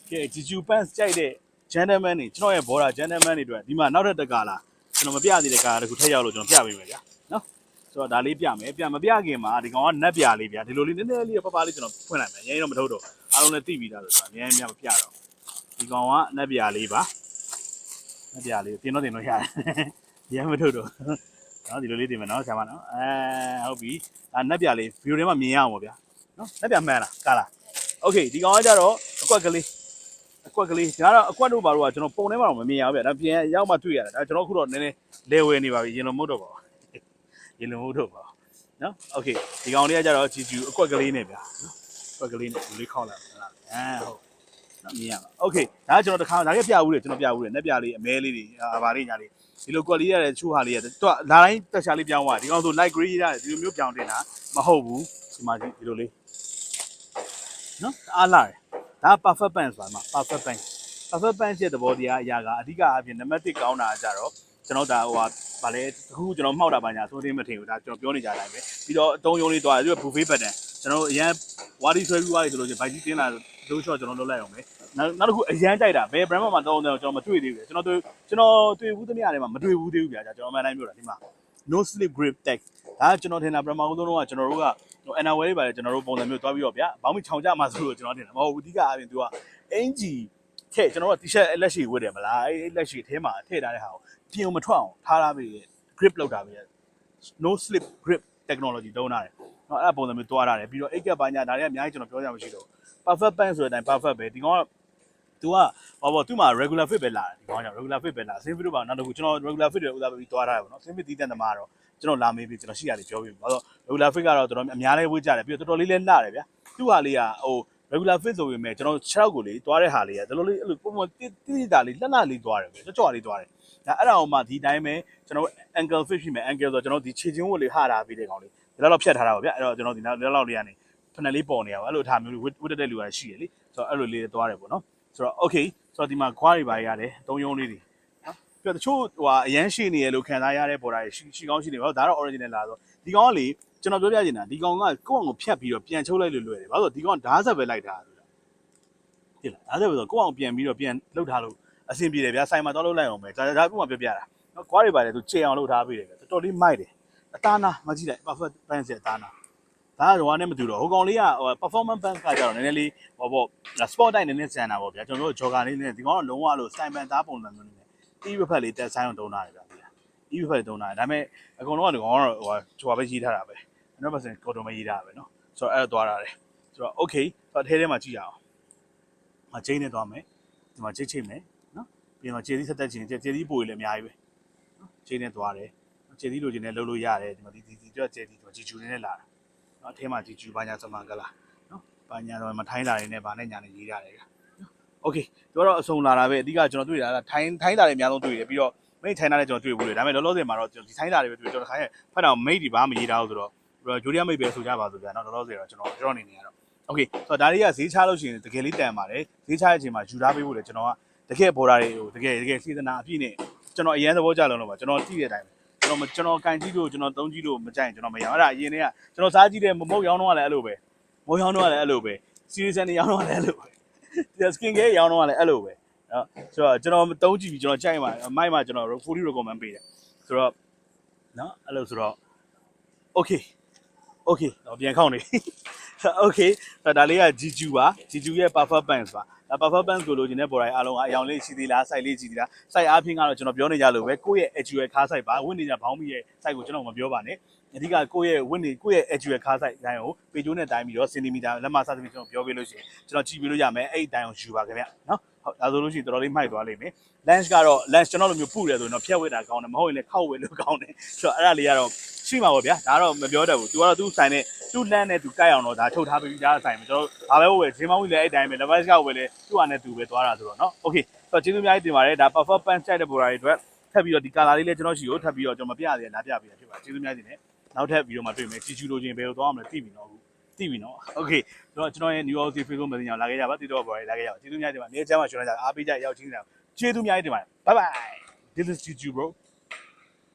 ကဲ GQ pants ကြိုက်တဲ့ gentleman တွေကျွန်တော်ရဲ့ border gentleman တွေအတွက်ဒီမှာနောက်ထပ်တစ်ကားလားကျွန်တော်မပြသေးတဲ့ကားတစ်ခုထပ်ရောက်လို့ကျွန်တော်ပြပေးမယ်ဗျာနော်ဆိုတော့ဒါလေးပြမယ်မပြခင်မှာဒီကောင်ကနက်ပြလေးဗျာဒီလိုလေးနည်းနည်းလေးပပလေးကျွန်တော်ဖွင့်လိုက်မယ်ရင်းတော့မထုတ်တော့အားလုံးလည်းသိပြီးသားလို့ဆိုတာအများကြီးမပြတော့ဒီကောင်ကနက်ပြလေးပါနက်ပြလေးတင်တော့ရတယ်ရင်းမထုတ်တော့နော်ဒီလိုလေးတင်မယ်နော်ဆရာမနော်ဟုတ်ပြီဒါနက်ပြလေး view ထဲမှာမြင်ရအောင်ပါဗျာနော်နက်ပြမှန်လားကားလားโอเคဒီကောင်ကကြတော့အကွက်ကလေးဒါတော့အကွက်တို့ဘာလို့ကကျွန်တော်ပုံထဲမှာတော့မမြင်ရဘူးဗျဒါပြန်ရောက်မှတွေ့ရတယ်ဒါကျွန်တော်ခုတော့နည်းနည်းလဲဝဲနေပါပြီရင်လုံးမဟုတ်တော့ပါဘူးရင်လုံးမဟုတ်တော့ပါဘူးနော်โอเคဒီကောင်လေးကကြတော့ GQ အကွက်ကလေးနဲ့ဗျာနော်အကွက်ကလေးနဲ့လေးခေါက်လိုက်ဟုတ်နော်မြင်ရပါโอเคဒါကကျွန်တော်တခါဒါကပြဦးတယ်ကျွန်တော်ပြဦးတယ်နက်ပြလေးအမဲလေးတွေဗာလေးညာလေးဒီလိုကွက်လေးရတဲ့ချိုးဟာလေးရတော့လာတိုင်းတက်ချာလေးပြောင်းသွားဒီကောင်ဆို light gray ရတယ်ဒီလိုမျိုးပြောင်းတင်တာမဟုတ်ဘူးဒီမှာဒီလိုလေးနော်အားလာတယ်ဒါ perfect pants ပါမှာ perfect pants ရဲ့သဘောတရားအရာကအဓိကအပြင်နံပါတ်1ကောင်းတာကြတော့ကျွန်တော်ဒါဟိုဗာလဲတခုကျွန်တော်မှောက်တာပါညာသိုးသိမထင်ဘူးဒါကျွန်တော်ပြောနေကြတိုင်းပဲပြီးတော့အတုံးယုံလေးသွားတယ်ပြီးတော့ buffet pattern ကျွန်တော်အရန်ဝါဒီဆွဲပြီးွားတယ်ဆိုလို့ချင်းဘိုက်ကြီးတင်းလာလို့ short ကျွန်တော်လုပ်လိုက်အောင်ပဲနောက်တစ်ခုအရန်ကြိုက်တာဘယ် brand မှာတောင်းတယ်ကျွန်တော်မတွေ့သေးဘူးကျွန်တော်တွေ့ဘူးသမျှတွေမှာမတွေ့ဘူးသေးဘူးဗျာကျွန်တော်အမှန်တိုင်းပြောတာဒီမှာ no slip grip tech ဒါကျွန်တော်ထင်တာပထမဆုံးတော့ကျွန်တော်တို့ကNRW တွေပါတယ်ကျွန်တော်တို့ပုံစံမျိုးသွားပြီးတော့ဗျာဘောင်းမီချောင်ကြမှာဆိုလို့ကျွန်တော်ထင်တယ်မဟုတ်ဘူးအဓိကအပြင် तू ကအင်ဂျီထည့်ကျွန်တော်တို့ T-shirt လက်ရှိဝတ်တယ်မလားအဲ့လက်ရှိအထဲမှာထည့်ထားတဲ့ဟာကိုပြင်အောင်မထွက်အောင်ထားထားပြီး grip လောက်တာပဲ no slip grip technology သုံးထားတယ်เนาะအဲ့ပုံစံမျိုးသွားထားတယ်ပြီးတော့ 8 ကဘာညာဒါတွေကအများကြီးကျွန်တော်ပြောကြမရှိတော့ perfect pants ဆိုတဲ့အတိုင်း perfect ပဲဒီကောင်က तू ကဘာသူ့မှာ regular fit ပဲလာတယ်ဒီကောင်ကြောင့် regular fit ပဲလာ same fit တော့ပါနောက်တစ်ခုကျွန်တော် regular fit တွေဥစားပြီးသွားထားတယ်ပေါ့နော် same fit တီးတဲ့သမားတော့ကျွန်တော်လာမေးပြီးကျွန်တော်ရှိရတယ်ပြောပြပါတော့ regular fit ကတော့တော်တော်အများလေးဝေးကြတယ်ပြီးတော့တော်တော်လေးလည်းလှတယ်ဗျာသူ့ဟာလေးကဟို regular fit ဆိုပေမဲ့ကျွန်တော်6ရောက်ကိုလေသွားတဲ့ဟာလေးကတော်တော်လေးအဲ့လိုပုံမှန်တိတာလေးလှလေးသွားတယ်ပဲကြော့လေးသွားတယ်ဒါအဲ့ဒါအောင်မှဒီတိုင်းပဲကျွန်တော် ankle fit ဖြစ်မယ် ankle ဆိုကျွန်တော်ဒီခြေချင်းဝတ်လေးဟာထားပြီးတဲ့ကောင်လေးဒီလောက်ဖြတ်ထားတာပါဗျာအဲ့တော့ကျွန်တော်ဒီလောက်လေးကနေဖက်နယ်လေးပေါ်နေရပါအဲ့လိုထားမျိုးဝတ်တဲ့လူကရှိရလေဆိုတော့အဲ့လိုလေးသွားတယ်ပေါ့နော်ဆိုတော့ okay ဆိုတော့ဒီမှာခွားတွေပါရတယ်သုံးယုံလေးတွေနော်ပြီးတော့တချို့ဟိုအရန်ရှိနေရလို့ခံစားရတဲ့ပေါ်တာရှိကောင်းရှိနေပါတော့ဒါတော့ original လာဆိုဒီကောင်ကလေကျွန်တော်ပြောပြချင်တာဒီကောင်ကကိုယ့်အောင်ကိုဖြတ်ပြီးတော့ပြန်ချုပ်လိုက်လို့လွယ်တယ်ဘာလို့ဒီကောင်ဓာတ်ဆက်ပဲလိုက်တာဆိုတာသိလားဓာတ်ဆက်ပဲဆိုကိုယ့်အောင်ပြန်ပြီးတော့ပြန်လှုပ်ထားလို့အဆင်ပြေတယ်ဗျာဆိုင်မှာတော့လှုပ်လိုက်အောင်ပဲဒါကမှပြောပြတာနော်ခွားတွေပါတယ်သူချေအောင်လှုပ်ထားပေးတယ်ဗျာတော်တော်လေးမိုက်တယ်အသားနာမကြည့်လိုက် perfect pants ရဲ့အသားနာဒါကတော့နဲ့မတူတော့ဟိုကောင်လေးက performance pants ကကြတော့နည်းနည်းလေးဟောပေါ့ sport တိုင်းနည်းနည်းစံတာပေါ့ဗျာကျွန်တော်တို့ jogger လေးနဲ့ဒီကောင်ကလုံးဝလို့ style pants သားပုံစံမျိုးနဲ့တီးဘက်ဖက်လေးတက်ဆိုင်အောင်တုံးထားတယ်ဗျာတီးဘက်ဖက်တုံးထားတယ်ဒါပေမဲ့အကုန်လုံးကဒီကောင်ကတော့ဟိုဂျွာပဲရေးထားတာပဲ100% cotton ပဲရေးထားတာပဲเนาะဆိုတော့အဲ့တော့သွားတာတယ်ဆိုတော့ okay ဆိုတော့အထဲထဲမှာကြည့်ရအောင်မချင်းနဲ့သွားမယ်ဒီမှာချိတ်မယ်เนาะပြီးတော့ခြေသီးဆက်တက်ခြင်းခြေသီးပိုရည်လည်းအများကြီးပဲเนาะချင်းနဲ့သွားတယ်ခြေသီးလိုချင်နဲ့လှုပ်လို့ရတယ်ဒီမှာဒီတော့ခြေသီးတော့ဂျီဂျူနေနဲ့လာတာเนาะအထဲမှာဂျီဂျူဘာညာစမန်ကလာเนาะဘာညာတော့မထိုင်းလာနေနဲ့ဗာနဲ့ညာနဲ့ရေးရတယ်ကโอเคတို့တော့အစုံလာတာပဲအဓိကကျွန်တော်တွေ့တာထိုင်းတာတွေအများဆုံးတွေ့တယ်ပြီးတော့မိတ်ထိုင်းတာလည်းကျွန်တော်တွေ့ဘူးလေဒါပေမဲ့လောလောဆယ်မှာတော့ဒီထိုင်းတာတွေပဲတွေ့ကျွန်တော်ခိုင်းဖတ်တော့မိတ်ဒီဘာမရေးထားဘူးဆိုတော့ဂျိုဒီယာမိတ်ပဲဆိုကြပါဆိုဗျာเนาะလောလောဆယ်တော့ကျွန်တော်နေနေရတော့โอเคဆိုတော့ဒါတွေကဈေးချလို့ရှိရင်တကယ်လေးတန်ပါတယ်ဈေးချတဲ့အချိန်မှာယူထားပေးဖို့လေကျွန်တော်ကတကယ်ဘော်ဒါတွေဟိုတကယ်စီဇနာအပြည့်နဲ့ကျွန်တော်အရင်သဘောကျလုံးလို့ပါကျွန်တော်ကြည့်တဲ့အတိုင်းကျွန်တော်ကန်ကြည့်လို့ကျွန်တော်သုံးကြည့်လို့မကြိုက်ကျွန်တော်မရအောင်အဲ့ဒါအရင်တည်းကကျွန်တော်စားကြည့်တဲ့မုတ်ရောင်းတော့လည်းအဲ့လိုပဲမုတ်ရောင်းတော့လည်းအဲ့လိုပဲစီရီဆန်တွေရောင်းတော့လည်းအဲ့လိုပဲဒီ skin care ရောင်းတော့လည်းအဲ့လိုပဲနော်ဆိုတော့ကျွန်တော်သုံးကြည့်ပြီးကျွန်တော်ကြိုက်မှာမိုက်မှာကျွန်တော် fully recommend ပေးတယ်ဆိုတော့နော်အဲ့လိုဆိုတော့ okay တော့ပြန်ခေါင်းနေ okay ဒါလေးက GQ ပါ GQ ရဲ့ perfect pants ပါဒါ perfect pants ကိုလိုချင်တဲ့ပေါ်တိုင်းအားလုံးကအယောင်လေးရှိသေးလား size လေးရှိသေးလား size အားဖြင့်ကတော့ကျွန်တော်ပြောနေကြလို့ပဲကိုယ့်ရဲ့ actual ခါ size ပါဝတ်နေကြဘောင်းမီရဲ့ size ကိုကျွန်တော်မပြောပါနဲ့အဓိကကိုယ့်ရဲ့ actual ခါ size တိုင်းကိုပေကျိုးနဲ့တိုင်းပြီးတော့ centimeter လက်မစသဖြင့်ကျွန်တော်ပြောပြလို့ရှိရင်ကျွန်တော်ကြည့်ပြလို့ရမယ်အဲ့ဒီတိုင်းကိုယူပါခင်ဗျနော်ဟုတ်ဒါဆိုလို့ရှိရင်တော်တော်လေးမိုက်သွားလိမ့်မယ် lunch ကတော့ lunch ကျွန်တော်လိုမျိုးပုတယ်ဆိုရင်တော့ဖြတ်ဝက်တာကောင်းတယ်မဟုတ်ရင်လည်းခောက်ဝက်လို့ကောင်းတယ်ဆိုတော့အဲ့ဒါလေးကတော့ရှိမှာပေါ့ဗျာဒါတော့မပြောတတ်ဘူး तू ကတော့သူ့ဆိုင်နဲ့သူ့လမ်းနဲ့ तू ကိုက်အောင်တော့ဒါထုတ်ထားပြီးကြားဆိုင်မှာကျွန်တော်ဘာပဲဝယ်ဂျင်းမောင်းကြီးလည်းအဲ့တိုင်းပဲ level ကဝယ်လေသူ့ဟာနဲ့ तू ပဲသွားတာဆိုတော့เนาะ okay ဆိုတော့ကျေးဇူးအများကြီးတင်ပါတယ်ဒါ perfect pants ကြိုက်တဲ့ border တွေအတွက်ထပ်ပြီးတော့ဒီ color လေးလည်းကျွန်တော်ရှိကိုထပ်ပြီးတော့ကျွန်တော်မပြသေးလာပြပေးရဖြစ်ပါကျေးဇူးအများကြီးတင်တယ်နောက်ထပ်ဗီဒီယိုမှာတွေ့မယ်ជីလိုချင်းဘယ်လိုသွားမလဲသိပြီနော် okay ဆိုတော့ကျွန်တော်ရဲ့ New York Facebook Messenger လာခဲ့ကြပါတိတော့ border လာခဲ့ကြပါကျေးဇူးအများကြီးတင်ပါနေချမ်းမှာရှင်လိုက်ကြအားပေးကြရောက်ချင်းနေတာကျေးဇူးအများကြီးတင်ပါတယ် bye bye this is GQ bro